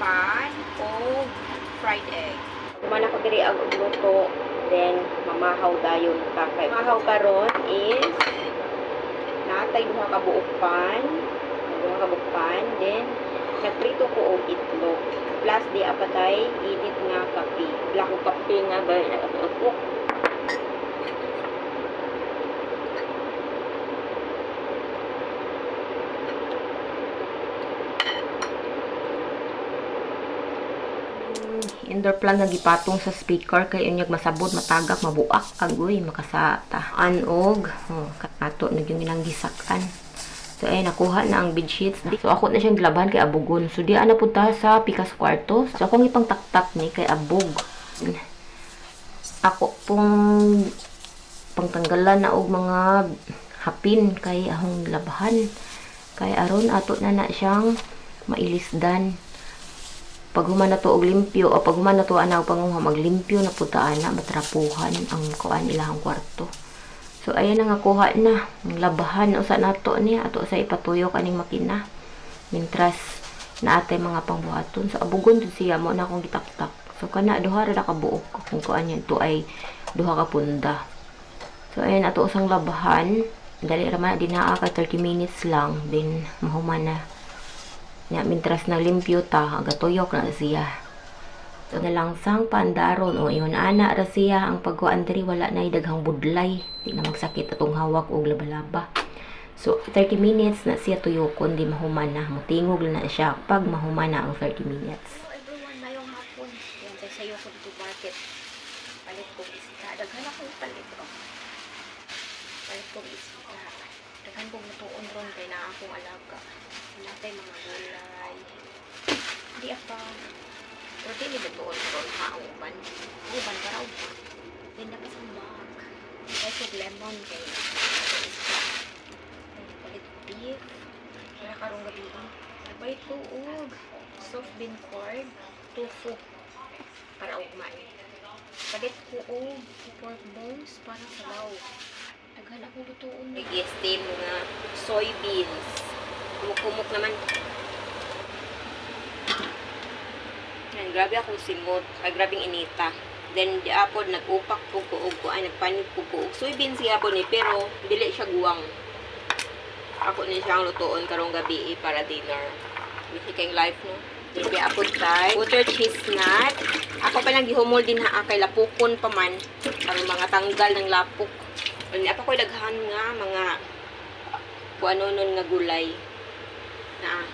pan o fried egg. Kumana ko diri ang luto, then mamahaw dayon ta. Kay mahaw karon is natay duha ka buok pan, then nagprito ko og itlog. Plus di apatay init nga kape. Black kape nga ba nakausok. Indoor plant nga gipatong sa speaker kay unyag masabot matagak mabuak agoy makasata anog kanato na yung ilang gisakan. So ay nakuha na ang bedsheets. So ako na siyang gilaban kay abugon. So di ana punta sa pikas kwarto. So akong ipang taktak ni kay abog. Ako pong pangtanggalan na og mga hapin kay ahong labahan. Kay aron ato na siyang mailisdan. Pag human na to og limpyo o pag human na to ana panguha maglimpyo na putaan na matrapuhan ang kuan ilang kwarto. So ayan na nga kuha na ang labahan usa nato niya ato sa ipatuyo kaning makina. Mintras naatay mga pangbuhaton so abugon jud siya mo na akong gitaktak. So kana duha ra ka buok kung kuan yan to ay duha ka punda. So ayan ato usang labahan dali ra man dinaa ka 30 minutes lang then mahuman na. Nya mintras na limpyo ta agatuyok na siya. So nalangsang pandaron o iyon ana ra siya ang pagkuan diri wala na daghang budlay di na magsakit atong hawak og laba-laba. So 30 minutes na siya tuyokon di mahuman na mutingog na siya pag mahuman na ang 30 minutes. So everyone mayong hapon yan sa sayo ko dito market palit ko isda daghan ako palit ko isda daghan ko mutuon ron kay na akong alaga natay mga gulay di apa pero di nila doon ron hauban uban karaw pa din na pasambak kay sa lemon kay isda palit beef kaya karong gabi sabay tuog soft bean curd tofu para ugman palit ko og pork bones para sa law daghan akong lutuon Nag-steam nga soybeans. Kumuk-kumuk naman. Yan, grabe akong simot. Ay, grabing inita. Then, di apod, nag-upak po ko ay nagpanig po ko. Soybeans siya po ni, pero dili siya guwang. Ako ni siyang lutoon karong gabi para dinner. Bisi kayong life, no? Then, di apod tayo. Butter cheese nut. Ako pa lang gihumol din ha, kay lapukon pa man. Para mga tanggal ng lapok. Ano pa ko daghan nga, mga kuano nun nga gulay. Na